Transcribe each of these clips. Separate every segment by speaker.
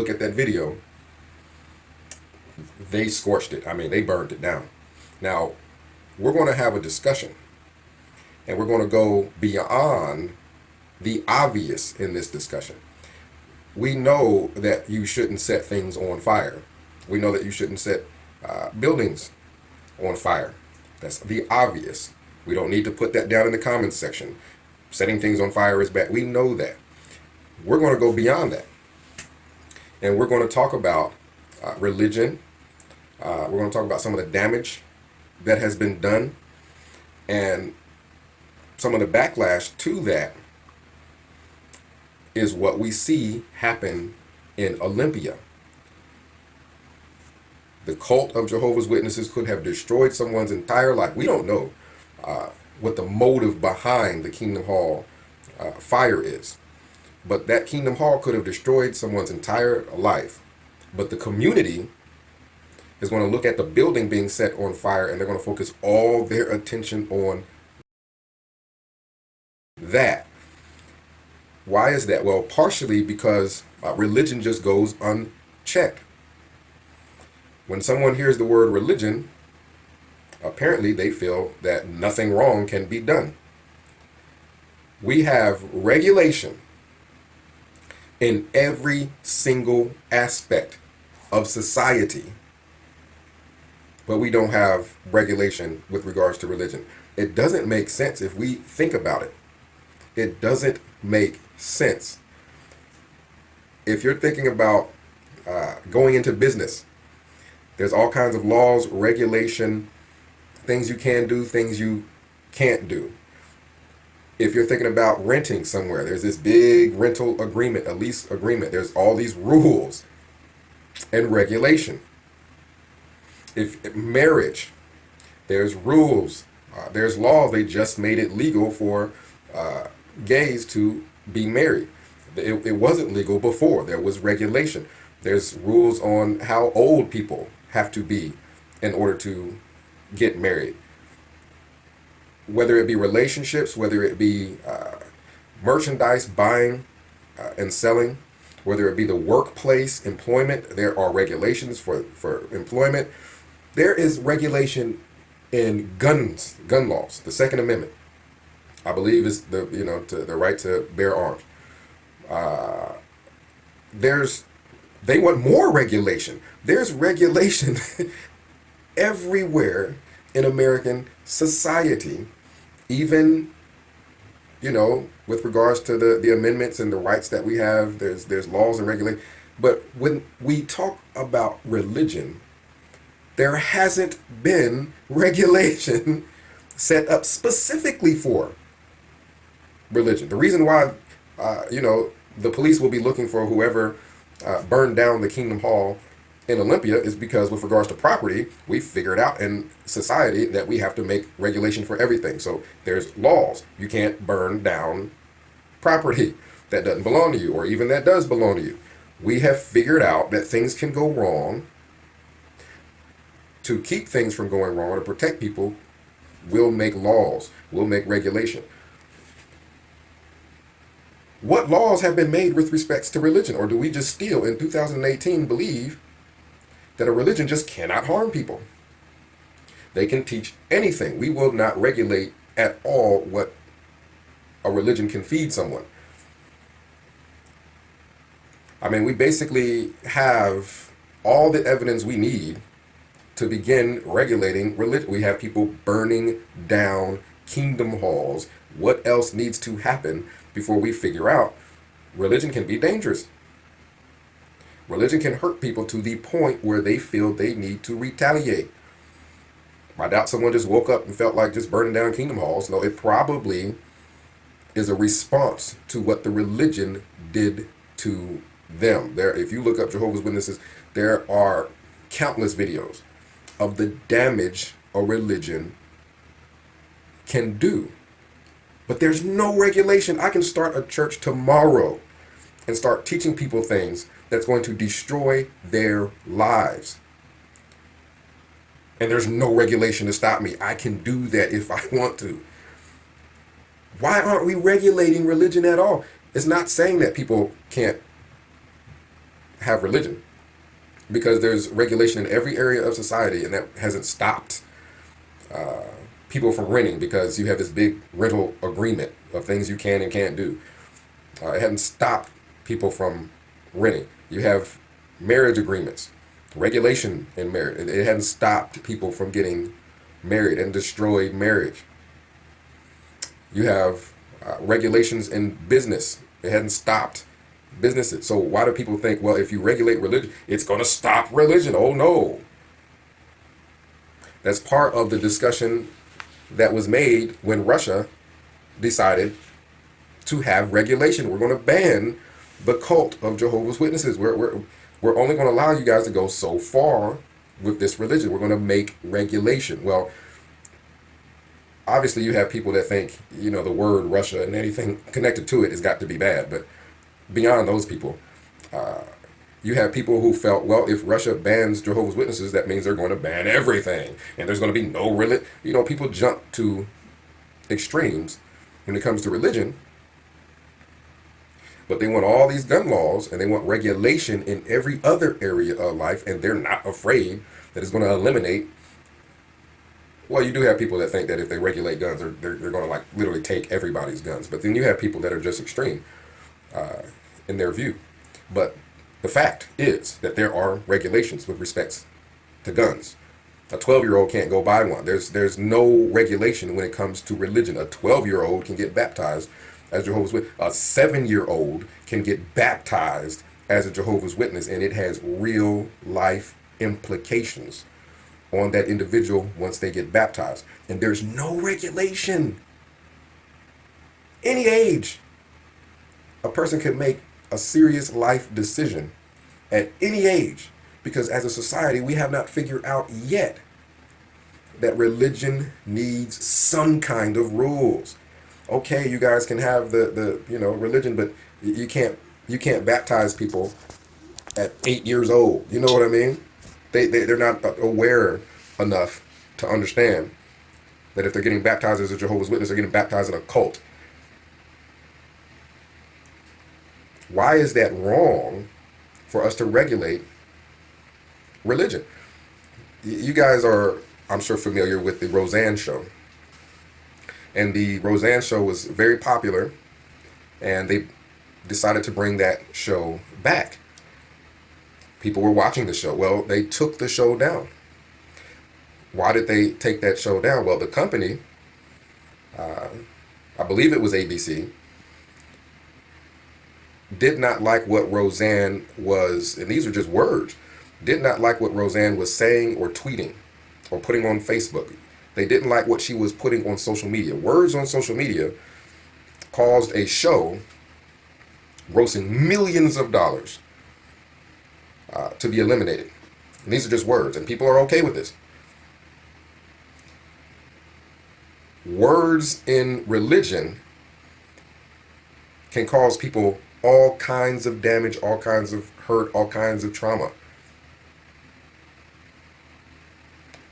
Speaker 1: look at that video, they scorched it. I mean, they burned it down. Now, we're going to have a discussion, and we're going to go beyond the obvious in this discussion. We know that you shouldn't set things on fire. We know that you shouldn't set buildings on fire. That's the obvious. We don't need to put that down in the comments section. Setting things on fire is bad. We know that. We're going to go beyond that. And we're going to talk about religion. We're going to talk about some of the damage that has been done and some of the backlash to that is what we see happen in Olympia. The cult of Jehovah's Witnesses could have destroyed someone's entire life. We don't know what the motive behind the Kingdom Hall fire is. But that Kingdom Hall could have destroyed someone's entire life. But the community is going to look at the building being set on fire, and they're going to focus all their attention on that. Why is that? Well, partially because religion just goes unchecked. When someone hears the word religion, apparently they feel that nothing wrong can be done. We have regulation in every single aspect of society, but we don't have regulation with regards to religion. It doesn't make sense if we think about it. It doesn't make sense. If you're thinking about going into business, there's all kinds of laws, regulation, things you can do, things you can't do. If you're thinking about renting somewhere, there's this big rental agreement, a lease agreement. There's all these rules and regulation. If marriage, there's rules, there's laws. They just made it legal for gays to be married. It wasn't legal before. There was regulation. There's rules on how old people have to be in order to get married. Whether it be relationships, whether it be merchandise buying and selling, whether it be the workplace, employment, there are regulations for employment. There is regulation in gun laws. The Second Amendment, I believe, is the right to bear arms. They want more regulation. There's regulation everywhere in American society, even, with regards to the amendments and the rights that we have. There's laws and regulations. But when we talk about religion, there hasn't been regulation set up specifically for religion. The reason why, the police will be looking for whoever burned down the Kingdom Hall in Olympia is because with regards to property, we figured out in society that we have to make regulation for everything. So there's laws. You can't burn down property that doesn't belong to you, or even that does belong to you. We have figured out that things can go wrong. To keep things from going wrong or to protect people, we'll make laws. We'll make regulation. What laws have been made with respects to religion? Or do we just still, in 2018, believe that a religion just cannot harm people? They can teach anything. We will not regulate at all what a religion can feed someone. I mean, we basically have all the evidence we need to begin regulating religion. We have people burning down kingdom halls. What else needs to happen before we figure out religion can be dangerous? Religion can hurt people to the point where they feel they need to retaliate. I doubt someone just woke up and felt like just burning down kingdom halls. No, it probably is a response to what the religion did to them. If you look up Jehovah's Witnesses, there are countless videos of the damage a religion can do. But there's no regulation. I can start a church tomorrow and start teaching people things that's going to destroy their lives. And there's no regulation to stop me. I can do that if I want to. Why aren't we regulating religion at all? It's not saying that people can't have religion because there's regulation in every area of society, and that hasn't stopped people from renting because you have this big rental agreement of things you can and can't do. It hasn't stopped people from renting. You have marriage agreements, regulation in marriage. It hasn't stopped people from getting married and destroyed marriage. You have regulations in business. It hasn't stopped businesses. So why do people think, well, if you regulate religion, it's going to stop religion? Oh, no. That's part of the discussion that was made when Russia decided to have regulation. We're going to ban the cult of Jehovah's Witnesses. We're only going to allow you guys to go so far with this religion. We're going to make regulation. Well, obviously you have people that think, the word Russia and anything connected to it has got to be bad. But beyond those people, you have people who felt, well, if Russia bans Jehovah's Witnesses, that means they're going to ban everything. And there's going to be no religion. People jump to extremes when it comes to religion. But they want all these gun laws and they want regulation in every other area of life. And they're not afraid that it's going to eliminate. Well, you do have people that think that if they regulate guns, they're going to literally take everybody's guns. But then you have people that are just extreme in their view. But the fact is that there are regulations with respect to guns. A 12-year-old can't go buy one. There's no regulation when it comes to religion. A 12-year-old can get baptized as Jehovah's Witness. A 7-year-old can get baptized as a Jehovah's Witness, and it has real life implications on that individual once they get baptized. And there's no regulation. Any age, a person can make a serious life decision at any age, because as a society we have not figured out yet that religion needs some kind of rules. Okay, you guys can have the religion, but you can't baptize people at 8 years old. You know what I mean? They're not aware enough to understand that if they're getting baptized as a Jehovah's Witness, they're getting baptized in a cult. Why is that wrong for us to regulate religion? You guys are, I'm sure, familiar with the Roseanne show. And the Roseanne show was very popular, and they decided to bring that show back. People were watching the show. Well, they took the show down. Why did they take that show down? Well, the company, I believe it was ABC, did not like what Roseanne was, and these are just words, did not like what Roseanne was saying or tweeting or putting on Facebook. They didn't like what she was putting on social media. Words on social media caused a show grossing millions of dollars to be eliminated. And these are just words, and people are okay with this. Words in religion can cause people all kinds of damage, all kinds of hurt, all kinds of trauma.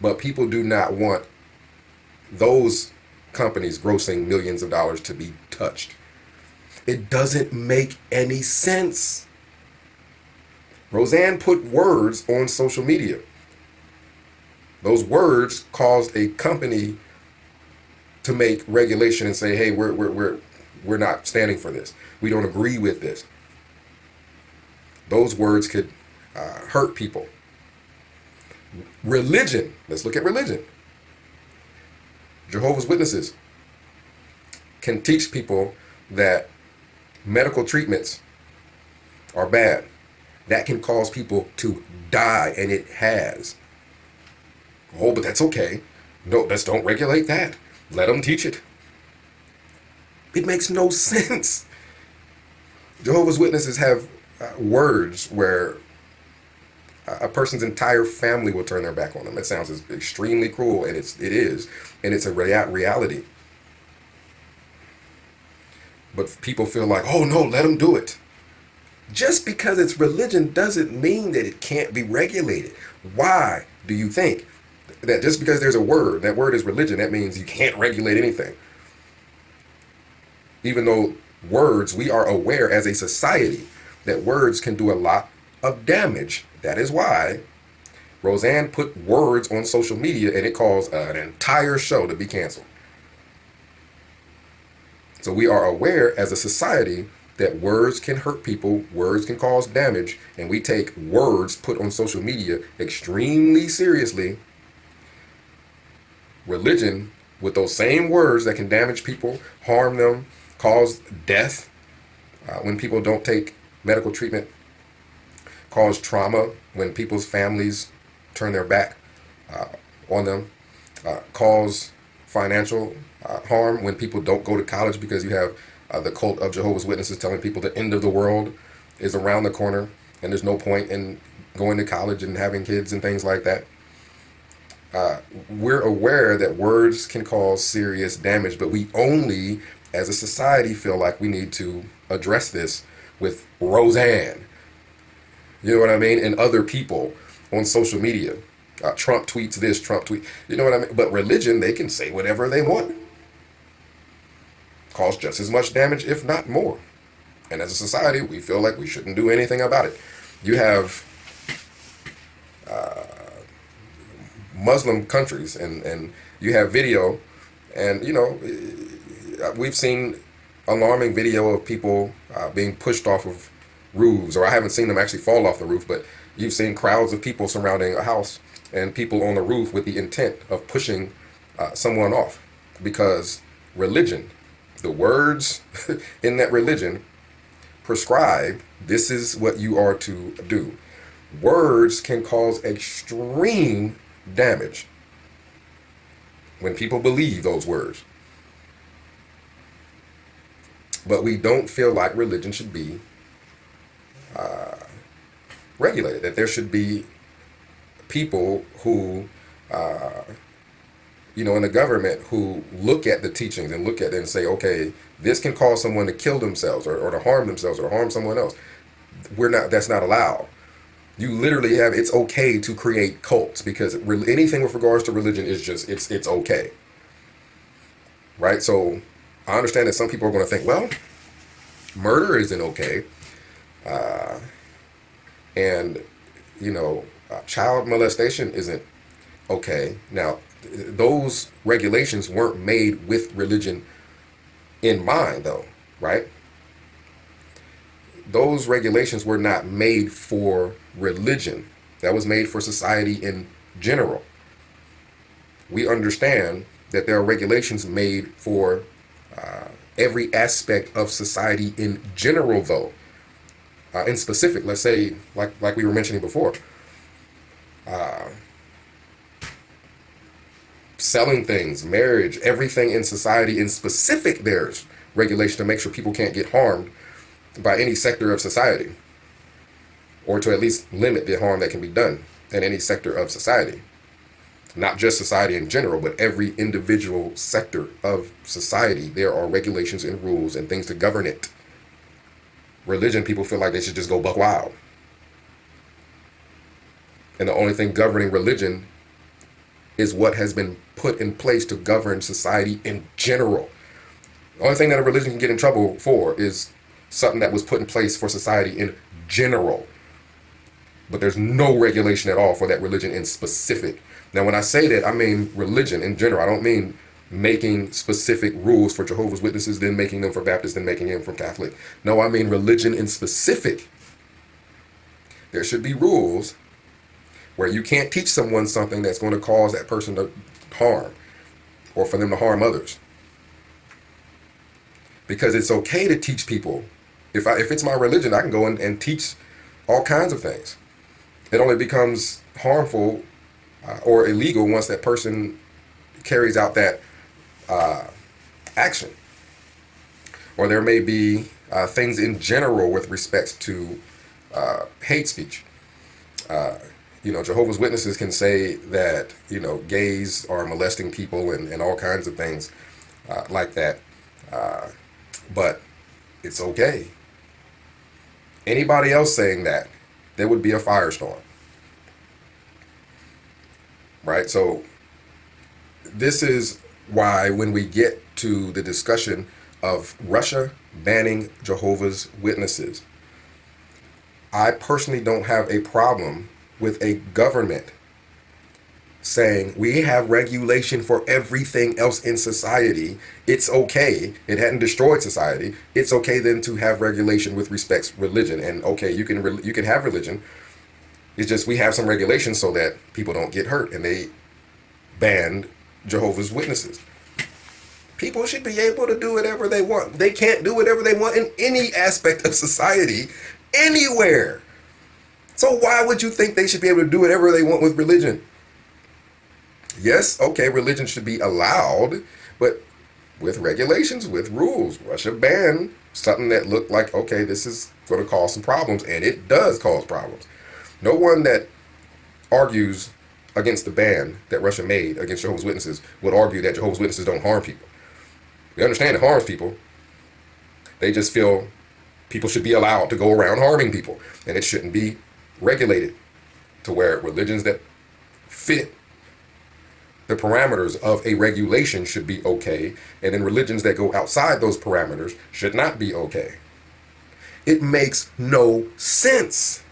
Speaker 1: But people do not want those companies grossing millions of dollars to be touched. It doesn't make any sense. Roseanne put words on social media. Those words caused a company to make regulation and say, hey, we're not standing for this. We don't agree with this. Those words could hurt people. Religion. Let's look at religion. Jehovah's Witnesses can teach people that medical treatments are bad. That can cause people to die, and it has. Oh, but that's okay. No, let's don't regulate that. Let them teach it. It makes no sense. Jehovah's Witnesses have words where a person's entire family will turn their back on them. It sounds extremely cruel, and it is, and it's a reality. But people feel like, oh no, let them do it. Just because it's religion doesn't mean that it can't be regulated. Why do you think that just because there's a word, that word is religion, that means you can't regulate anything? Even though words, we are aware as a society that words can do a lot of damage. That is why Roseanne put words on social media and it caused an entire show to be canceled. So we are aware as a society that words can hurt people, words can cause damage, and we take words put on social media extremely seriously. Religion, with those same words that can damage people, harm them, cause death, when people don't take medical treatment, cause trauma when people's families turn their back on them, cause financial harm when people don't go to college because you have the cult of Jehovah's Witnesses telling people the end of the world is around the corner and there's no point in going to college and having kids and things like that. We're aware that words can cause serious damage, but we only, as a society, feel like we need to address this with Roseanne. You know what I mean? And other people on social media. Trump tweets this, Trump tweet. You know what I mean? But religion, they can say whatever they want. Cause just as much damage, if not more. And as a society, we feel like we shouldn't do anything about it. You have Muslim countries and you have video, and we've seen alarming video of people being pushed off of roofs, or I haven't seen them actually fall off the roof, but you've seen crowds of people surrounding a house and people on the roof with the intent of pushing someone off, because religion, the words in that religion prescribe this is what you are to do. Words can cause extreme damage when people believe those words. But we don't feel like religion should be regulated, that there should be people who, in the government who look at the teachings and look at it and say, okay, this can cause someone to kill themselves or to harm themselves or harm someone else. That's not allowed. You literally have, it's okay to create cults, because anything with regards to religion is just, it's okay. Right? So I understand that some people are going to think, well, murder isn't okay. And child molestation isn't okay. Now, those regulations weren't made with religion in mind, though, right? Those regulations were not made for religion. That was made for society in general. We understand that there are regulations made for every aspect of society in general, though. In specific, let's say, like we were mentioning before, selling things, marriage, everything in society in specific, there's regulation to make sure people can't get harmed by any sector of society, or to at least limit the harm that can be done in any sector of society. Not just society in general, but every individual sector of society, there are regulations and rules and things to govern it. Religion, people feel like they should just go buck wild. And the only thing governing religion is what has been put in place to govern society in general. The only thing that a religion can get in trouble for is something that was put in place for society in general. But there's no regulation at all for that religion in specific. Now, when I say that, I mean religion in general. I don't mean making specific rules for Jehovah's Witnesses, then making them for Baptists, then making them for Catholic. No, I mean religion in specific. There should be rules where you can't teach someone something that's going to cause that person to harm, or for them to harm others. Because it's okay to teach people. If it's my religion, I can go and teach all kinds of things. It only becomes harmful or illegal once that person carries out that action. Or there may be things in general with respect to hate speech. Jehovah's Witnesses can say that, gays are molesting people and all kinds of things like that. But it's okay. Anybody else saying that, there would be a firestorm. Right? So this is why when we get to the discussion of Russia banning Jehovah's Witnesses, I personally don't have a problem with a government saying we have regulation for everything else in society. It's okay. It hadn't destroyed society. It's okay then to have regulation with respect to religion. And okay, you can have religion. It's just we have some regulations so that people don't get hurt, and they banned Jehovah's Witnesses. People should be able to do whatever they want. They can't do whatever they want in any aspect of society, anywhere. So why would you think they should be able to do whatever they want with religion? Yes, okay, religion should be allowed, but with regulations, with rules. Russia banned something that looked like, okay, this is going to cause some problems, and it does cause problems. No one that argues against the ban that Russia made against Jehovah's Witnesses would argue that Jehovah's Witnesses don't harm people. They understand it harms people. They just feel people should be allowed to go around harming people, and it shouldn't be regulated to where religions that fit the parameters of a regulation should be okay, and then religions that go outside those parameters should not be okay. It makes no sense.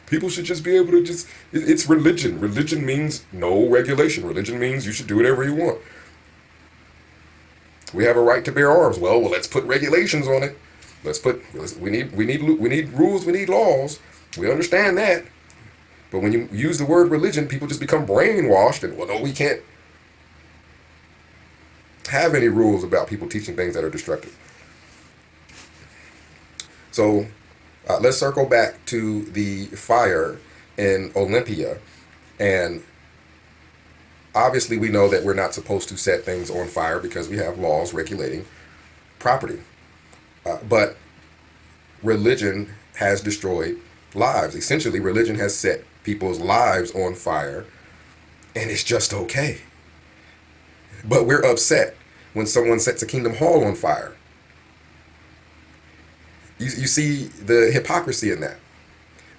Speaker 1: People should just be able to it's religion. Religion means no regulation. Religion means you should do whatever you want. We have a right to bear arms. Well, let's put regulations on it. We need rules, we need laws. We understand that. But when you use the word religion, people just become brainwashed and, well, no, we can't have any rules about people teaching things that are destructive. So let's circle back to the fire in Olympia. And obviously we know that we're not supposed to set things on fire because we have laws regulating property. But religion has destroyed lives. Essentially, religion has set people's lives on fire, and it's just okay. But we're upset when someone sets a Kingdom Hall on fire. You see the hypocrisy in that.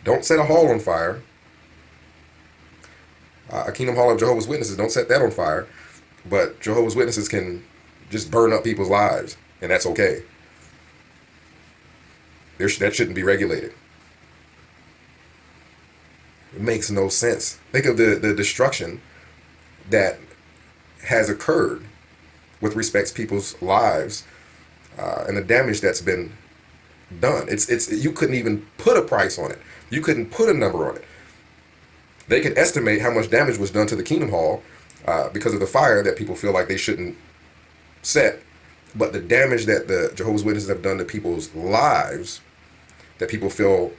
Speaker 1: Don't set a hall on fire. A Kingdom Hall of Jehovah's Witnesses, don't set that on fire. But Jehovah's Witnesses can just burn up people's lives, and that's okay. That shouldn't be regulated. It makes no sense. Think of the destruction that has occurred with respect to people's lives and the damage that's been done. You couldn't even put a price on it. You couldn't put a number on it. They could estimate how much damage was done to the Kingdom Hall because of the fire that people feel like they shouldn't set. But the damage that the Jehovah's Witnesses have done to people's lives, that people feel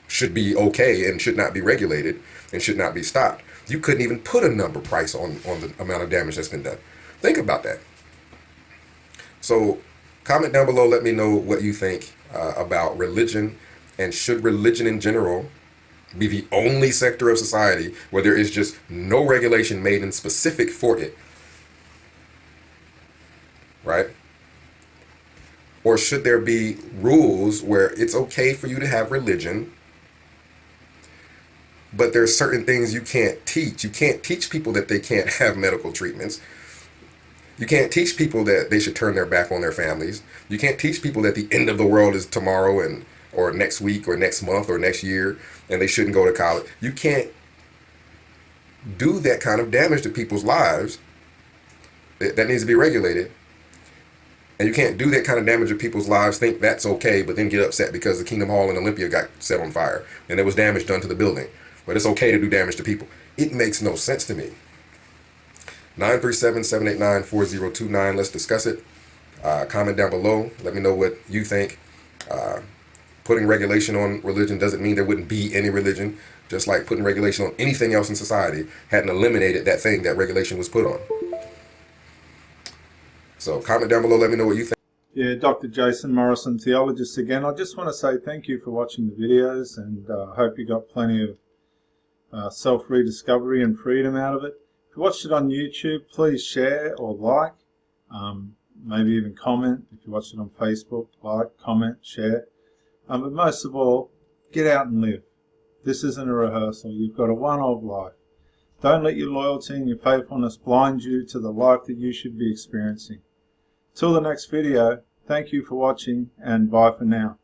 Speaker 1: should be okay and should not be regulated and should not be stopped. You couldn't even put a number price on the amount of damage that's been done. Think about that. So comment down below, let me know what you think about religion, and should religion in general be the only sector of society where there is just no regulation made in specific for it, right? Or should there be rules where it's okay for you to have religion, but there's certain things you can't teach. You can't teach people that they can't have medical treatments. You can't teach people that they should turn their back on their families. You can't teach people that the end of the world is tomorrow or next week or next month or next year and they shouldn't go to college. You can't do that kind of damage to people's lives. That needs to be regulated. And you can't do that kind of damage to people's lives, think that's okay, but then get upset because the Kingdom Hall in Olympia got set on fire and there was damage done to the building. But it's okay to do damage to people. It makes no sense to me. 937-789-4029. Let's discuss it. Comment down below. Let me know what you think. Putting regulation on religion doesn't mean there wouldn't be any religion. Just like putting regulation on anything else in society hadn't eliminated that thing that regulation was put on. So comment down below. Let me know what you think.
Speaker 2: Yeah, Dr. Jason Morrison, theologist again. I just want to say thank you for watching the videos, and I hope you got plenty of self-rediscovery and freedom out of it. If you watched it on YouTube, please share or like, maybe even comment. If you watched it on Facebook, like, comment, share. But most of all, get out and live. This isn't a rehearsal. You've got a one-off life. Don't let your loyalty and your faithfulness blind you to the life that you should be experiencing. Till the next video, thank you for watching, and bye for now.